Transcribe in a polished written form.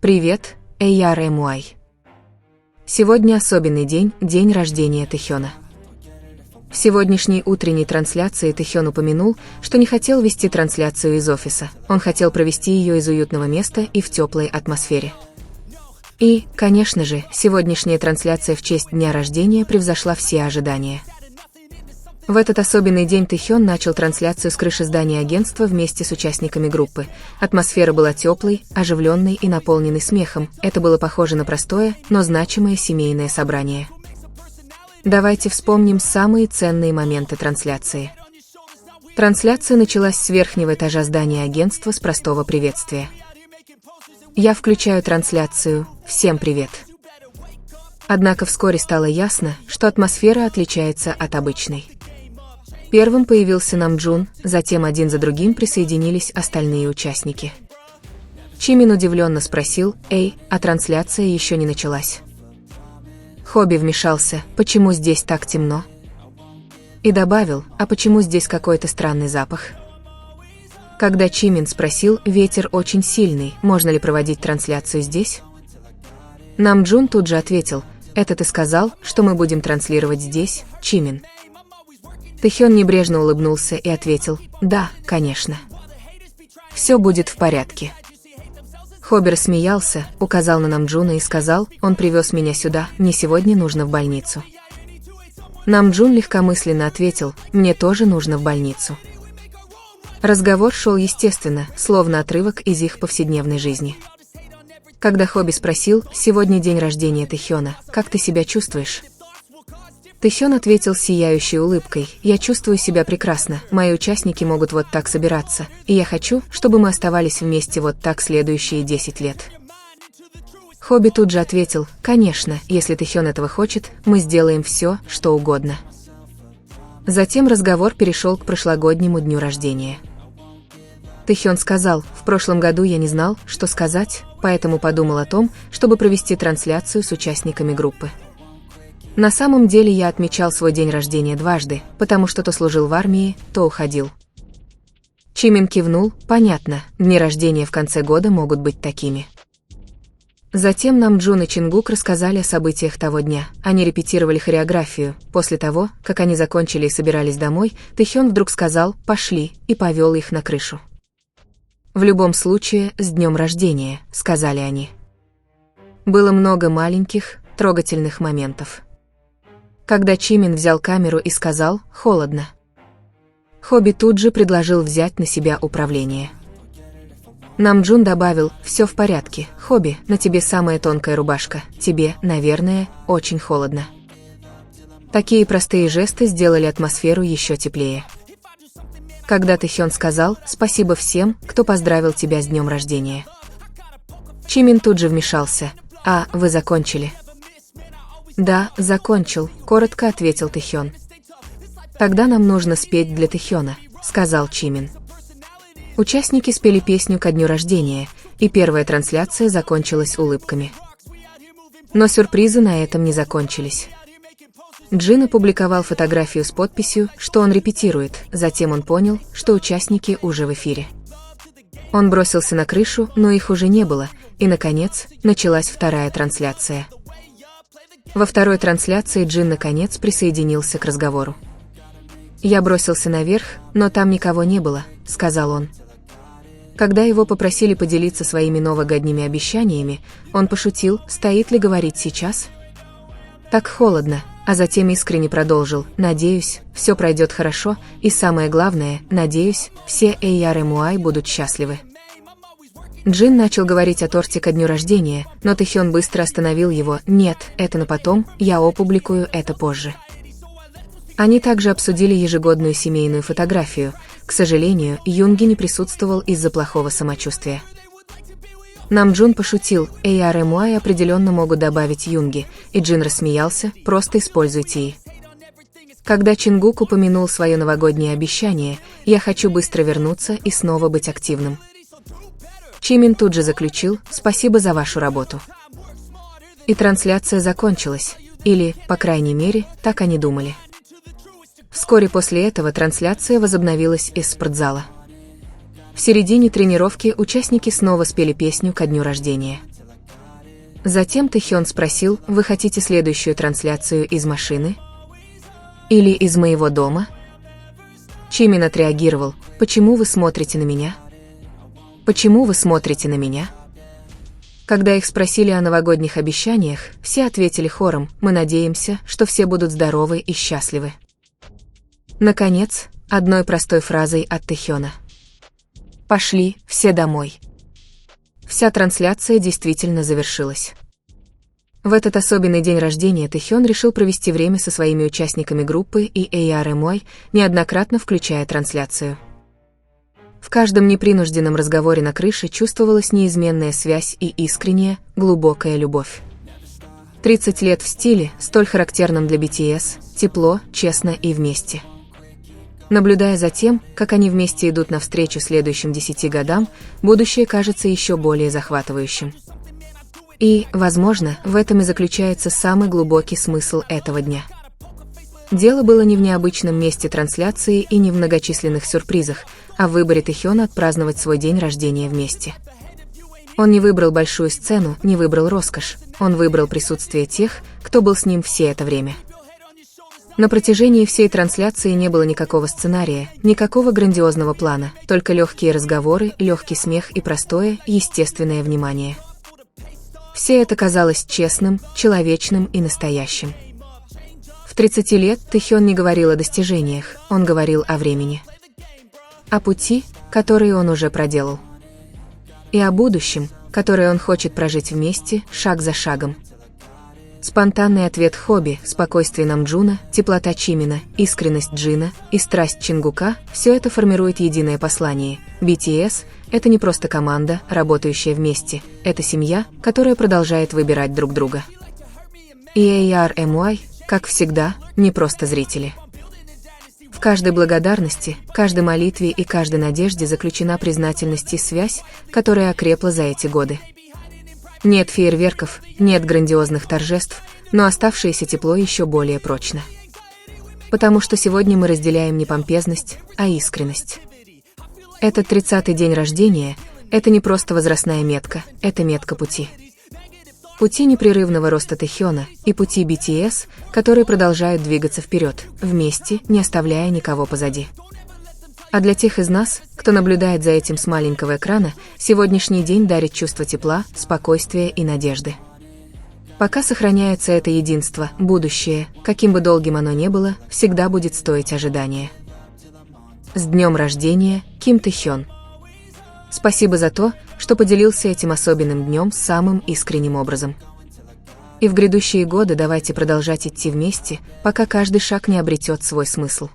Привет, Эйяр Эмуай. Сегодня особенный день, день рождения Тэхёна. В сегодняшней утренней трансляции Тэхён упомянул, что не хотел вести трансляцию из офиса, он хотел провести ее из уютного места и в теплой атмосфере. И, конечно же, сегодняшняя трансляция в честь дня рождения превзошла все ожидания. В этот особенный день Тэхён начал трансляцию с крыши здания агентства вместе с участниками группы. Атмосфера была теплой, оживленной и наполненной смехом. Это было похоже на простое, но значимое семейное собрание. Давайте вспомним самые ценные моменты трансляции. Трансляция началась с верхнего этажа здания агентства с простого приветствия. Я включаю трансляцию. Всем привет. Однако вскоре стало ясно, что атмосфера отличается от обычной. Первым появился Намджун, затем один за другим присоединились остальные участники. Чимин удивленно спросил: «Эй, а трансляция еще не началась?» Хобби вмешался: «Почему здесь так темно?» И добавил: «А почему здесь какой-то странный запах?» Когда Чимин спросил: «Ветер очень сильный, можно ли проводить трансляцию здесь?» Намджун тут же ответил: «Это ты сказал, что мы будем транслировать здесь, Чимин?» Тэхён небрежно улыбнулся и ответил: «Да, конечно. Все будет в порядке». Хобби рассмеялся, указал на Намджуна и сказал: «Он привез меня сюда, мне сегодня нужно в больницу». Намджун легкомысленно ответил: «Мне тоже нужно в больницу». Разговор шел естественно, словно отрывок из их повседневной жизни. Когда Хобби спросил: «Сегодня день рождения Тэхёна, как ты себя чувствуешь?» Тэхён ответил с сияющей улыбкой: «Я чувствую себя прекрасно, мои участники могут вот так собираться, и я хочу, чтобы мы оставались вместе вот так следующие 10 лет». Хобби тут же ответил: «Конечно, если Тэхён этого хочет, мы сделаем все, что угодно». Затем разговор перешел к прошлогоднему дню рождения. Тэхён сказал: «В прошлом году я не знал, что сказать, поэтому подумал о том, чтобы провести трансляцию с участниками группы. На самом деле я отмечал свой день рождения дважды, потому что то служил в армии, то уходил». Чимин кивнул: «Понятно, дни рождения в конце года могут быть такими». Затем Намджун и Чингук рассказали о событиях того дня. Они репетировали хореографию. После того, как они закончили и собирались домой, Тэхён вдруг сказал: «Пошли», и повел их на крышу. «В любом случае, с днем рождения», — сказали они. Было много маленьких, трогательных моментов. Когда Чимин взял камеру и сказал: «Холодно», Хобби тут же предложил взять на себя управление. Намджун добавил: «Все в порядке, Хобби, на тебе самая тонкая рубашка, тебе, наверное, очень холодно». Такие простые жесты сделали атмосферу еще теплее. Когда Тэхён сказал: «Спасибо всем, кто поздравил тебя с днем рождения», Чимин тут же вмешался: «А, вы закончили?» «Да, закончил», — коротко ответил Тэхён. «Тогда нам нужно спеть для Тэхёна», — сказал Чимин. Участники спели песню ко дню рождения, и первая трансляция закончилась улыбками. Но сюрпризы на этом не закончились. Джин опубликовал фотографию с подписью, что он репетирует, затем он понял, что участники уже в эфире. Он бросился на крышу, но их уже не было, и, наконец, началась вторая трансляция. Во второй трансляции Джин наконец присоединился к разговору. «Я бросился наверх, но там никого не было», — сказал он. Когда его попросили поделиться своими новогодними обещаниями, он пошутил: «Стоит ли говорить сейчас?» Так холодно, а затем искренне продолжил: «Надеюсь, все пройдет хорошо, и самое главное, надеюсь, все Эйяр Эмуай будут счастливы». Джин начал говорить о торте ко дню рождения, но Тэхён быстро остановил его: «Нет, это на потом, я опубликую это позже». Они также обсудили ежегодную семейную фотографию. К сожалению, Юнги не присутствовал из-за плохого самочувствия. Намджун пошутил: «Эйяр Эмуай определенно могут добавить Юнги», и Джин рассмеялся: «Просто используйте и». Когда Чингук упомянул свое новогоднее обещание: «Я хочу быстро вернуться и снова быть активным», Чимин тут же заключил: «Спасибо за вашу работу». И трансляция закончилась. Или, по крайней мере, так они думали. Вскоре после этого трансляция возобновилась из спортзала. В середине тренировки участники снова спели песню ко дню рождения. Затем Тэхён спросил: «Вы хотите следующую трансляцию из машины? Или из моего дома?» Чимин отреагировал: «Почему вы смотрите на меня? Почему вы смотрите на меня?» Когда их спросили о новогодних обещаниях, все ответили хором: «Мы надеемся, что все будут здоровы и счастливы». Наконец, одной простой фразой от Тэхёна: «Пошли все домой». Вся трансляция действительно завершилась. В этот особенный день рождения Тэхён решил провести время со своими участниками группы и ARMY, неоднократно включая трансляцию. В каждом непринужденном разговоре на крыше чувствовалась неизменная связь и искренняя, глубокая любовь. 30 лет в стиле, столь характерном для BTS, тепло, честно и вместе. Наблюдая за тем, как они вместе идут навстречу следующим 10 годам, будущее кажется еще более захватывающим. И, возможно, в этом и заключается самый глубокий смысл этого дня. Дело было не в необычном месте трансляции и не в многочисленных сюрпризах, а в выборе Тэхёна отпраздновать свой день рождения вместе. Он не выбрал большую сцену, не выбрал роскошь, он выбрал присутствие тех, кто был с ним все это время. На протяжении всей трансляции не было никакого сценария, никакого грандиозного плана, только легкие разговоры, легкий смех и простое, естественное внимание. Все это казалось честным, человечным и настоящим. В 30 лет Тэхён не говорил о достижениях, он говорил о времени. О пути, который он уже проделал. И о будущем, которое он хочет прожить вместе, шаг за шагом. Спонтанный ответ Хобби, спокойствие Намджуна, теплота Чимина, искренность Джина и страсть Чингука – все это формирует единое послание. BTS – это не просто команда, работающая вместе, это семья, которая продолжает выбирать друг друга. И ARMY, как всегда, не просто зрители. В каждой благодарности, каждой молитве и каждой надежде заключена признательность и связь, которая окрепла за эти годы. Нет фейерверков, нет грандиозных торжеств, но оставшееся тепло еще более прочно. Потому что сегодня мы разделяем не помпезность, а искренность. Этот 30-й день рождения – это не просто возрастная метка, это метка пути. Пути непрерывного роста Тэхёна и пути BTS, которые продолжают двигаться вперед, вместе, не оставляя никого позади. А для тех из нас, кто наблюдает за этим с маленького экрана, сегодняшний день дарит чувство тепла, спокойствия и надежды. Пока сохраняется это единство, будущее, каким бы долгим оно ни было, всегда будет стоить ожидания. С днем рождения, Ким Тэхён! Спасибо за то, что поделился этим особенным днем самым искренним образом. И в грядущие годы давайте продолжать идти вместе, пока каждый шаг не обретет свой смысл.